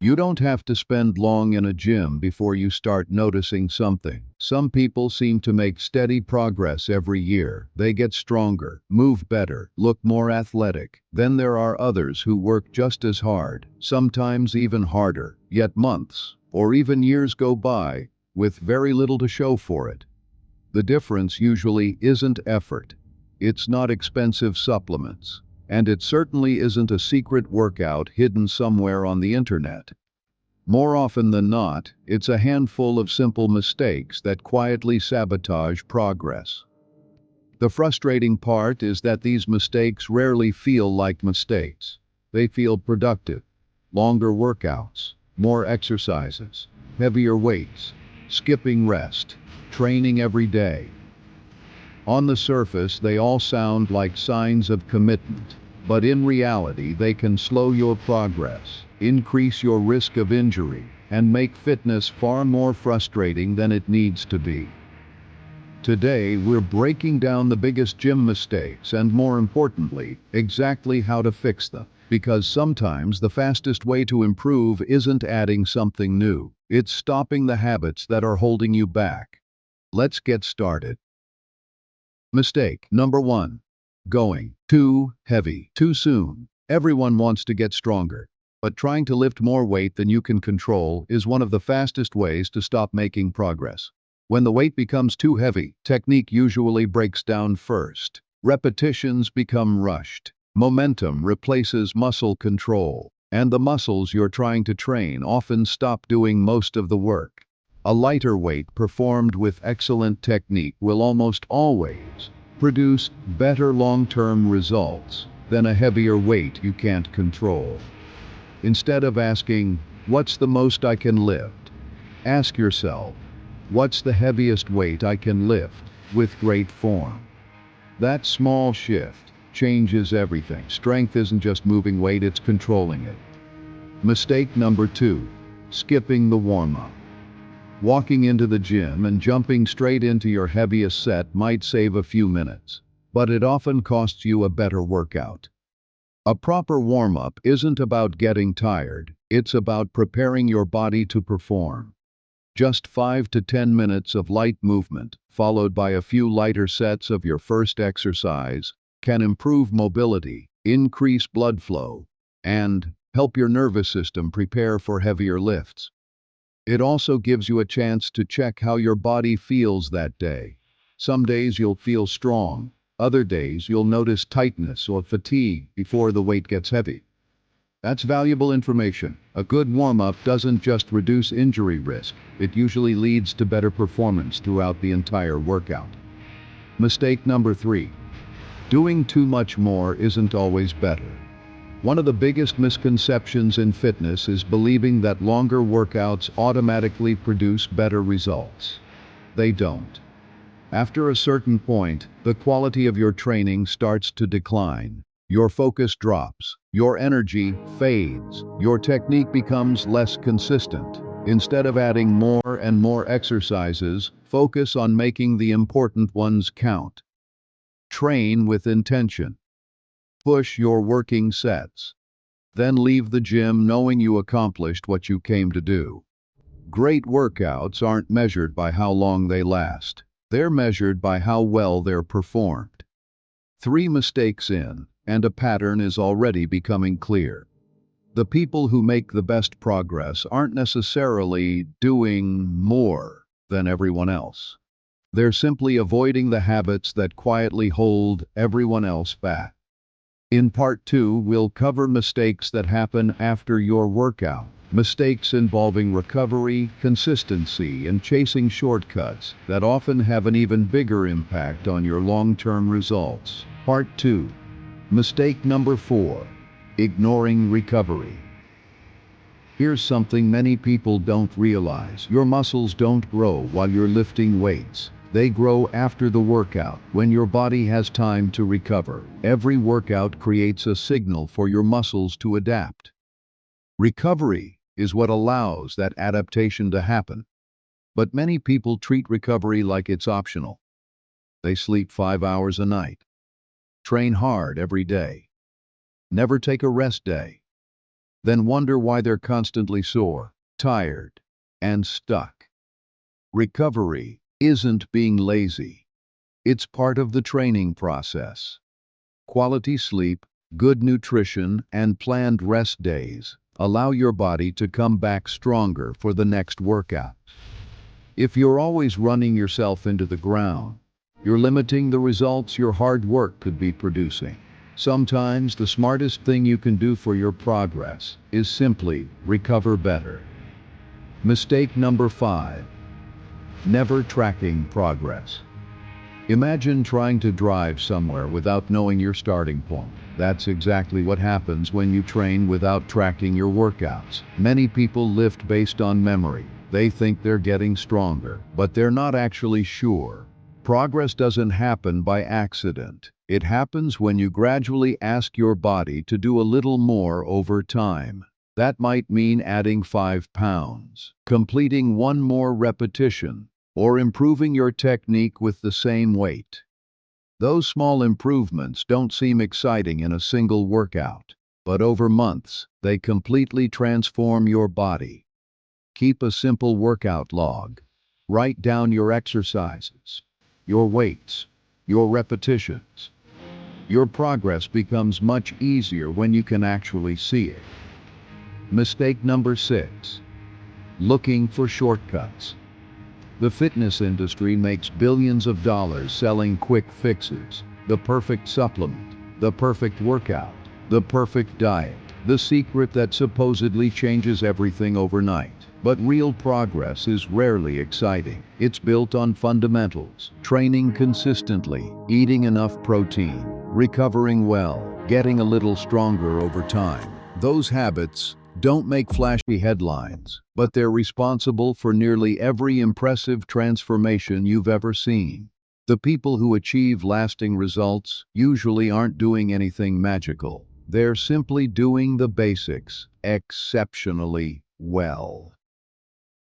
You don't have to spend long in a gym before you start noticing something. Some people seem to make steady progress every year. They get stronger, move better, look more athletic. Then there are others who work just as hard, sometimes even harder, yet months or even years go by with very little to show for it. The difference usually isn't effort. It's not expensive supplements. And it certainly isn't a secret workout hidden somewhere on the internet. More often than not, it's a handful of simple mistakes that quietly sabotage progress. The frustrating part is that these mistakes rarely feel like mistakes. They feel productive. Longer workouts, more exercises, heavier weights, skipping rest, training every day. On the surface, they all sound like signs of commitment, but in reality, they can slow your progress, increase your risk of injury, and make fitness far more frustrating than it needs to be. Today, we're breaking down the biggest gym mistakes and, more importantly, exactly how to fix them. Because sometimes the fastest way to improve isn't adding something new, it's stopping the habits that are holding you back. Let's get started. Mistake number 1. Going too heavy too soon. Everyone wants to get stronger, but trying to lift more weight than you can control is one of the fastest ways to stop making progress. When the weight becomes too heavy, technique usually breaks down first. Repetitions become rushed. Momentum replaces muscle control, and the muscles you're trying to train often stop doing most of the work. A lighter weight performed with excellent technique will almost always produce better long-term results than a heavier weight you can't control. Instead of asking, "What's the most I can lift?" ask yourself, "What's the heaviest weight I can lift with great form?" That small shift changes everything. Strength isn't just moving weight, it's controlling it. Mistake number 2. Skipping the warm-up. Walking into the gym and jumping straight into your heaviest set might save a few minutes, but it often costs you a better workout. A proper warm-up isn't about getting tired, it's about preparing your body to perform. Just 5 to 10 minutes of light movement, followed by a few lighter sets of your first exercise, can improve mobility, increase blood flow, and help your nervous system prepare for heavier lifts. It also gives you a chance to check how your body feels that day. Some days you'll feel strong. Other days you'll notice tightness or fatigue before the weight gets heavy. That's valuable information. A good warm-up doesn't just reduce injury risk, it usually leads to better performance throughout the entire workout. Mistake number 3. Doing too much more isn't always better. One of the biggest misconceptions in fitness is believing that longer workouts automatically produce better results. They don't. After a certain point, the quality of your training starts to decline. Your focus drops, your energy fades, your technique becomes less consistent. Instead of adding more and more exercises, focus on making the important ones count. Train with intention. Push your working sets. Then leave the gym knowing you accomplished what you came to do. Great workouts aren't measured by how long they last. They're measured by how well they're performed. 3 mistakes in, and a pattern is already becoming clear. The people who make the best progress aren't necessarily doing more than everyone else. They're simply avoiding the habits that quietly hold everyone else back. In part 2, we'll cover mistakes that happen after your workout. Mistakes involving recovery, consistency, and chasing shortcuts that often have an even bigger impact on your long-term results. Part 2. Mistake number 4. Ignoring recovery. Here's something many people don't realize. Your muscles don't grow while you're lifting weights. They grow after the workout, when your body has time to recover. Every workout creates a signal for your muscles to adapt. Recovery is what allows that adaptation to happen. But many people treat recovery like it's optional. They sleep 5 hours a night, train hard every day, never take a rest day, then wonder why they're constantly sore, tired, and stuck. Recovery isn't being lazy. It's part of the training process. Quality sleep, good nutrition, and planned rest days allow your body to come back stronger for the next workout. If you're always running yourself into the ground, you're limiting the results your hard work could be producing. Sometimes the smartest thing you can do for your progress is simply recover better. Mistake number 5. Never tracking progress. Imagine trying to drive somewhere without knowing your starting point. That's exactly what happens when you train without tracking your workouts. Many people lift based on memory. They think they're getting stronger, but they're not actually sure. Progress doesn't happen by accident. It happens when you gradually ask your body to do a little more over time. That might mean adding 5 pounds, completing one more repetition, or improving your technique with the same weight. Those small improvements don't seem exciting in a single workout, but over months, they completely transform your body. Keep a simple workout log. Write down your exercises, your weights, your repetitions. Your progress becomes much easier when you can actually see it. Mistake number 6. Looking for shortcuts. The fitness industry makes billions of dollars selling quick fixes, the perfect supplement, the perfect workout, the perfect diet, the secret that supposedly changes everything overnight. But real progress is rarely exciting. It's built on fundamentals, training consistently, eating enough protein, recovering well, getting a little stronger over time. Those habits don't make flashy headlines, but they're responsible for nearly every impressive transformation you've ever seen. The people who achieve lasting results usually aren't doing anything magical. They're simply doing the basics exceptionally well.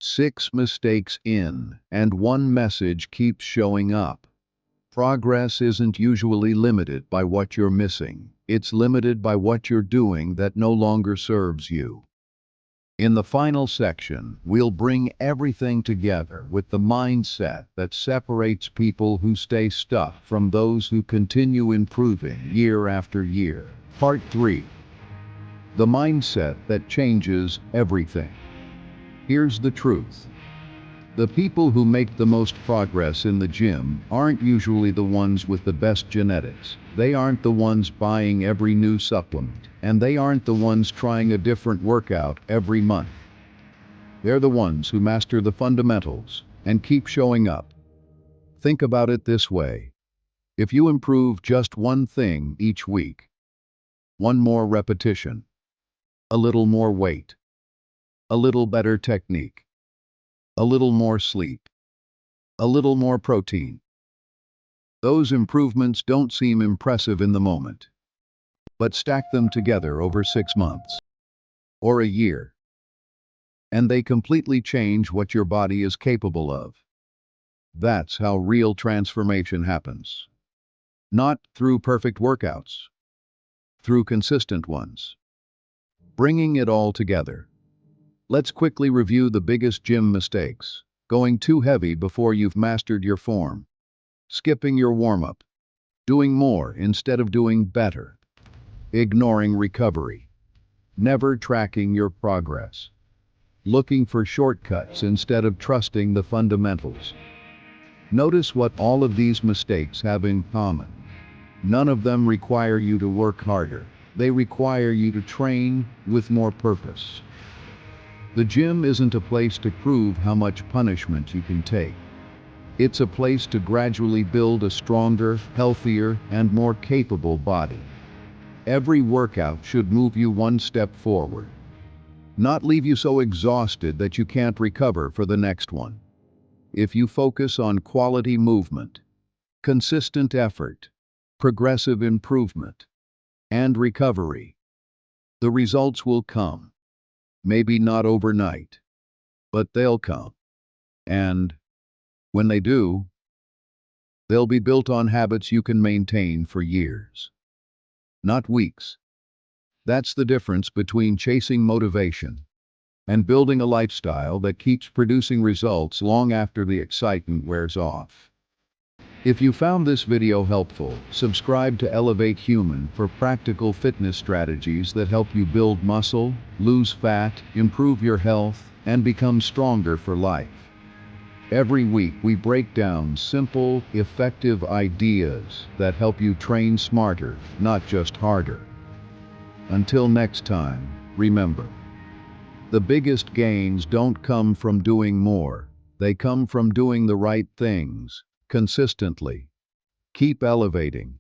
6 mistakes in, and one message keeps showing up. Progress isn't usually limited by what you're missing. It's limited by what you're doing that no longer serves you. In the final section, we'll bring everything together with the mindset that separates people who stay stuck from those who continue improving year after year. Part 3. The mindset that changes everything. Here's the truth. The people who make the most progress in the gym aren't usually the ones with the best genetics. They aren't the ones buying every new supplement, and they aren't the ones trying a different workout every month. They're the ones who master the fundamentals and keep showing up. Think about it this way. If you improve just one thing each week, one more repetition, a little more weight, a little better technique, a little more sleep, a little more protein. Those improvements don't seem impressive in the moment, but stack them together over 6 months or a year, and they completely change what your body is capable of. That's how real transformation happens. Not through perfect workouts, through consistent ones. Bringing it all together. Let's quickly review the biggest gym mistakes. Going too heavy before you've mastered your form. Skipping your warm-up. Doing more instead of doing better. Ignoring recovery. Never tracking your progress. Looking for shortcuts instead of trusting the fundamentals. Notice what all of these mistakes have in common. None of them require you to work harder. They require you to train with more purpose. The gym isn't a place to prove how much punishment you can take. It's a place to gradually build a stronger, healthier, and more capable body. Every workout should move you one step forward, not leave you so exhausted that you can't recover for the next one. If you focus on quality movement, consistent effort, progressive improvement, and recovery, the results will come. Maybe not overnight, but they'll come. And when they do, they'll be built on habits you can maintain for years, not weeks. That's the difference between chasing motivation and building a lifestyle that keeps producing results long after the excitement wears off. If you found this video helpful, subscribe to Elevate Human for practical fitness strategies that help you build muscle, lose fat, improve your health, and become stronger for life. Every week we break down simple, effective ideas that help you train smarter, not just harder. Until next time, remember, the biggest gains don't come from doing more. They come from doing the right things, consistently. Keep elevating.